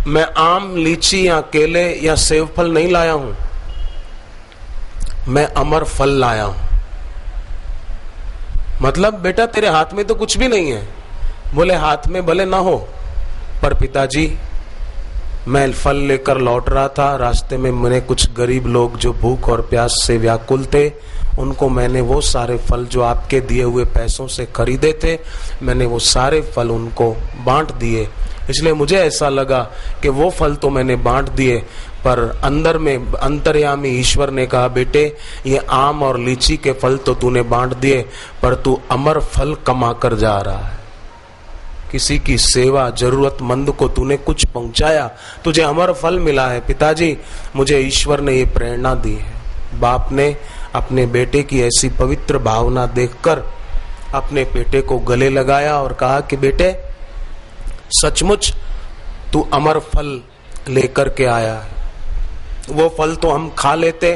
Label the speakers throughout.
Speaker 1: मैं आम, लीची या केले या सेब फल नहीं लाया हूं, मैं अमर फल लाया हूं। मतलब बेटा तेरे हाथ में तो कुछ भी नहीं है। बोले हाथ में भले ना हो, पर पिताजी मैं फल लेकर लौट रहा था, रास्ते में मैंने कुछ गरीब लोग जो भूख और प्यास से व्याकुल थे, उनको मैंने वो सारे फल जो आपके दिए हुए पैसों से खरीदे थे, मैंने वो सारे फल उनको बांट दिए। इसलिए मुझे ऐसा लगा कि वो फल तो मैंने बांट दिए, पर अंदर में अंतर्यामी ईश्वर ने कहा बेटे ये आम और लीची के फल तो तूने बांट दिए, पर तू अमर फल कमा कर जा रहा है। किसी की सेवा, जरूरतमंद को तूने कुछ पहुंचाया, तुझे अमर फल मिला है। पिताजी मुझे ईश्वर ने ये प्रेरणा दी है। बाप ने अपने बेटे की ऐसी पवित्र भावना देखकर अपने बेटे को गले लगाया और कहा कि बेटे सचमुच तू अमर फल लेकर के आया है। वो फल तो हम खा लेते,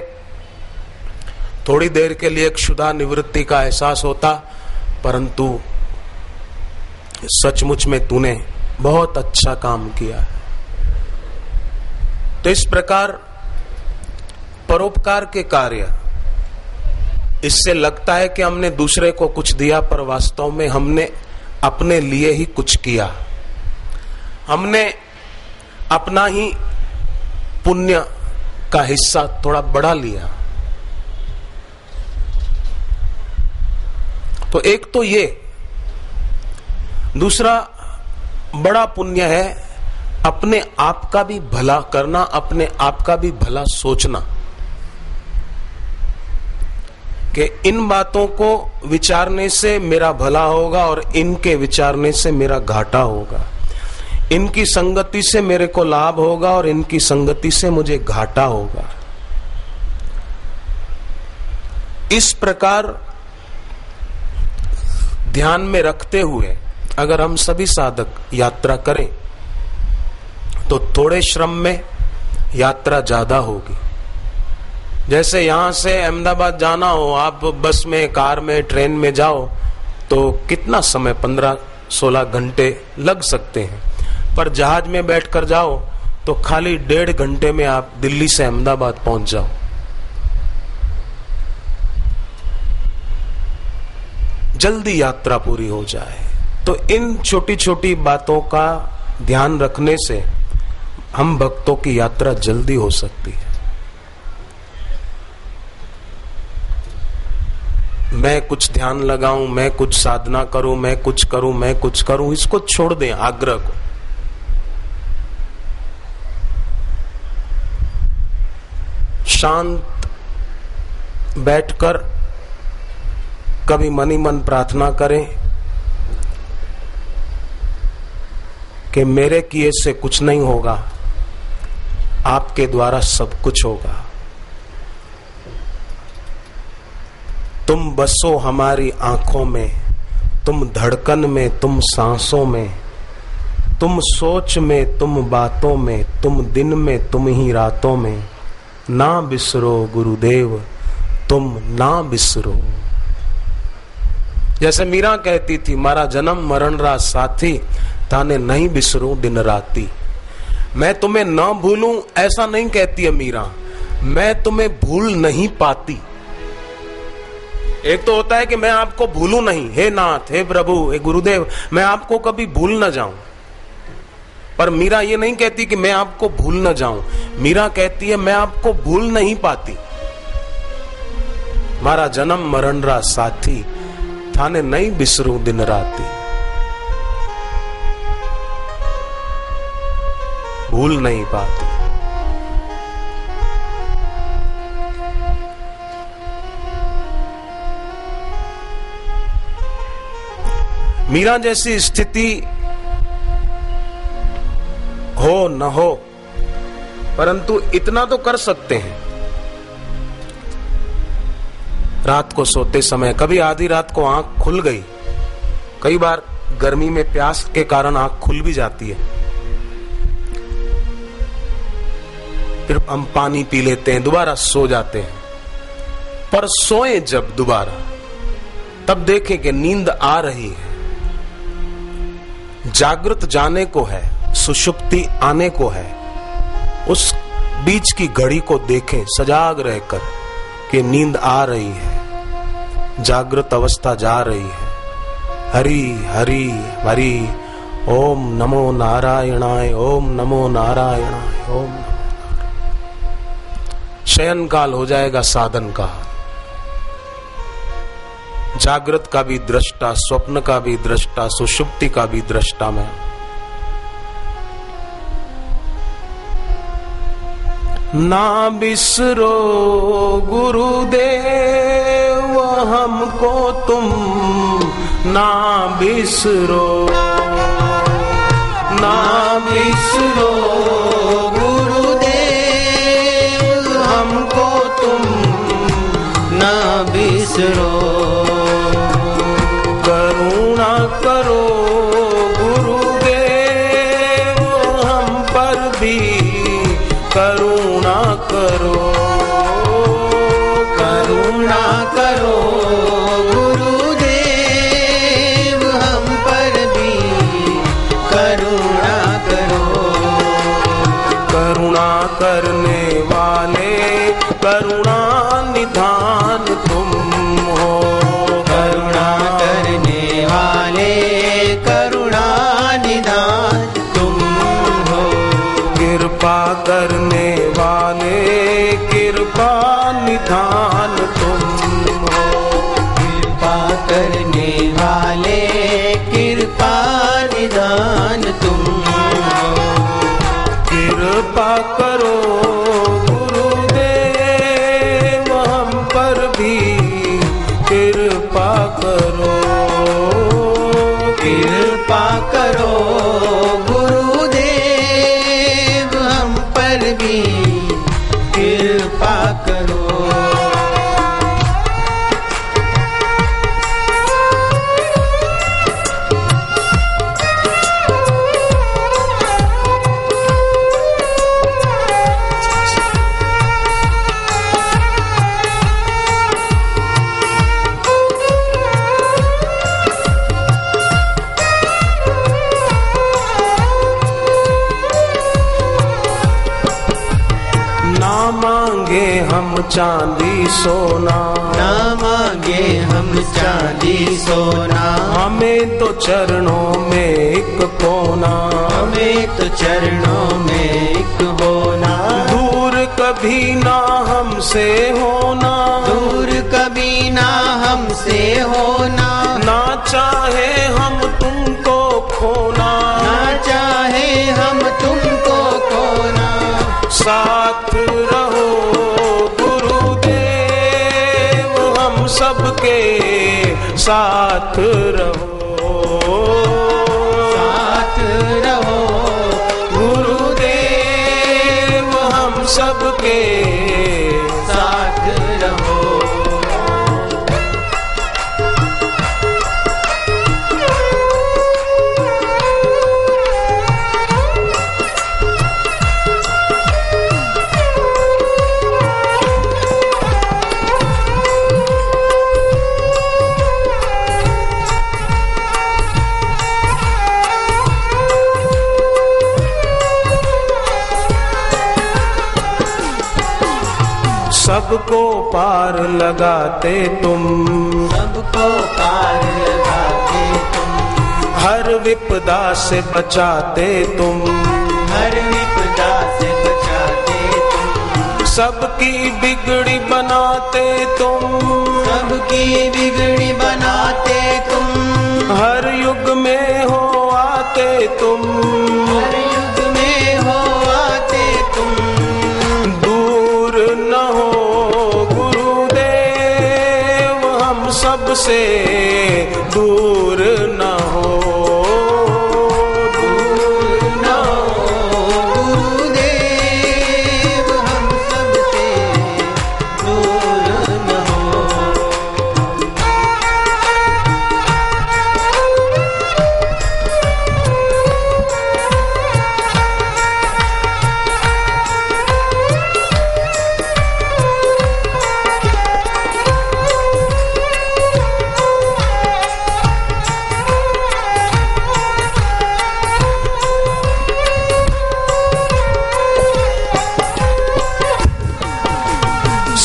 Speaker 1: थोड़ी देर के लिए क्षुधा निवृत्ति का एहसास होता, परंतु सचमुच में तूने बहुत अच्छा काम किया है। तो इस प्रकार परोपकार के कार्य, इससे लगता है कि हमने दूसरे को कुछ दिया, पर वास्तव में हमने अपने लिए ही कुछ किया। हमने अपना ही पुण्य का हिस्सा थोड़ा बढ़ा लिया। तो एक तो ये, दूसरा बड़ा पुण्य है अपने आप का भी भला करना, अपने आप का भी भला सोचना कि इन बातों को विचारने से मेरा भला होगा और इनके विचारने से मेरा घाटा होगा, इनकी संगति से मेरे को लाभ होगा और इनकी संगति से मुझे घाटा होगा। इस प्रकार ध्यान में रखते हुए अगर हम सभी साधक यात्रा करें तो थोड़े श्रम में यात्रा ज्यादा होगी। जैसे यहां से अहमदाबाद जाना हो, आप बस में, कार में, ट्रेन में जाओ तो कितना समय, 15-16 घंटे लग सकते हैं, पर जहाज में बैठकर जाओ तो खाली 1.5 घंटे में आप दिल्ली से अहमदाबाद पहुंच जाओ। जल्दी यात्रा पूरी हो जाए। तो इन छोटी छोटी बातों का ध्यान रखने से हम भक्तों की यात्रा जल्दी हो सकती है। मैं कुछ ध्यान लगाऊं, मैं कुछ साधना करूं, मैं कुछ करूं, मैं कुछ करूं, इसको छोड़ दें आग्रह को। शांत बैठकर कभी मनी मन प्रार्थना करें कि मेरे किए से कुछ नहीं होगा, आपके द्वारा सब कुछ होगा। तुम बसो हमारी आंखों में, तुम धड़कन में, तुम सांसों में, तुम सोच में, तुम बातों में, तुम दिन में, तुम ही रातों में। ना बिसरो गुरुदेव, तुम ना बिसरो। जैसे मीरा कहती थी, मारा जन्म मरण रा साथी, थाने नहीं बिसरूं दिन राती। मैं तुम्हें न भूलूं ऐसा नहीं कहती है मीरा, मैं तुम्हें भूल नहीं पाती। एक तो होता है कि मैं आपको भूलूं नहीं, हे नाथ, हे प्रभु, हे गुरुदेव, मैं आपको कभी भूल न जाऊं। पर मीरा ये नहीं कहती कि मैं आपको भूल न जाऊं, मीरा कहती है मैं आपको भूल नहीं पाती। मारा जन्म मरण रा साथी, थाने नहीं बिसरूं दिन राती। भूल नहीं पाती। मीरा जैसी स्थिति हो न हो, परंतु इतना तो कर सकते हैं। रात को सोते समय कभी आधी रात को आंख खुल गई, कई बार गर्मी में प्यास के कारण आंख खुल भी जाती है, फिर हम पानी पी लेते हैं, दोबारा सो जाते हैं। पर सोए जब दोबारा, तब देखें कि नींद आ रही है, जागृत जाने को है, सुषुप्ति आने को है, उस बीच की घड़ी को देखें सजाग रहकर कि नींद आ रही है, जागृत अवस्था जा रही है। हरि हरि हरि, ओम नमो नारायणाय, ओम नमो नारायणाय, ओम नमो। शयन काल हो जाएगा साधन का, जागृत का भी दृष्टा, स्वप्न का भी दृष्टा, सुषुप्ति का भी दृष्टा मैं। ना बिसरो गुरुदेव हमको तुम, ना बिसरो, ना बिसरो गुरुदेव हमको तुम,
Speaker 2: ना बिसरो।
Speaker 1: करुणा करो गुरुदेव हम पर भी, करुणा करो,
Speaker 2: करुणा करो गुरुदेव हम पर भी, करुणा करो।
Speaker 1: करुणा करने वाले करुणा निधान तुम हो,
Speaker 2: करुणा करने वाले करुणा निधान तुम हो।
Speaker 1: कृपा करने वाले कृपा निधान तुम हो,
Speaker 2: कृपा करने वाले कृपा निधान तुम हो।
Speaker 1: कृपा करो गुरुदेव हम पर भी, कृपा करो,
Speaker 2: कृपा करो गुरुदेव हम पर भी, कृपा करो।
Speaker 1: ना मांगे हम चांदी सोना,
Speaker 2: ना मांगे हम चांदी सोना,
Speaker 1: हमें तो चरणों में एक कोना,
Speaker 2: हमें तो चरणों में एक होना।
Speaker 1: दूर कभी ना हमसे होना,
Speaker 2: दूर कभी ना हमसे होना,
Speaker 1: ना चाहे हम तुमको खोना,
Speaker 2: ना चाहे हम तुमको खोना।
Speaker 1: साथ रहो गुरुदेव हम सबके साथ रहो,
Speaker 2: साथ रहो
Speaker 1: गुरुदेव हम सबके
Speaker 2: साथ रहो।
Speaker 1: सबको पार लगाते तुम,
Speaker 2: सबको पार लगाते तुम,
Speaker 1: हर विपदा से बचाते तुम,
Speaker 2: हर विपदा से बचाते तुम।
Speaker 1: सबकी बिगड़ी बनाते तुम,
Speaker 2: सबकी बिगड़ी बनाते तुम।
Speaker 1: हर युग में हो आते तुम,
Speaker 2: हर युग में हो आते तुम।
Speaker 1: दूर न हो गुरुदेव हम सबसे, दूर न हो,
Speaker 2: दूर न हो गुरुदेव हम सबसे, दूर न हो।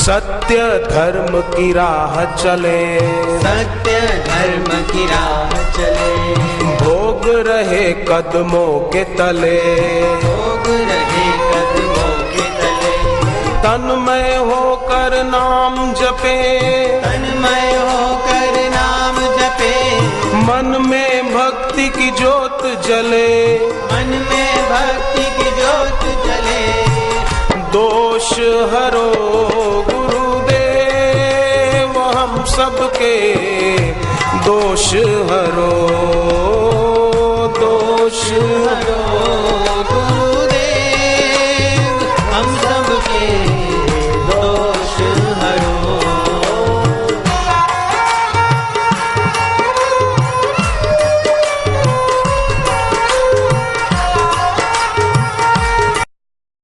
Speaker 1: सत्य धर्म की राह चले,
Speaker 2: सत्य धर्म की राह चले,
Speaker 1: भोग रहे कदमों के तले,
Speaker 2: भोग रहे कदमों के तले,
Speaker 1: तन्मय होकर नाम जपे,
Speaker 2: तन्मय होकर नाम जपे,
Speaker 1: मन में भक्ति की ज्योत जले,
Speaker 2: मन में भक्ति की ज्योत जले,
Speaker 1: दोष हरो गुरुदेव हम सबके, दोष हरो, दोष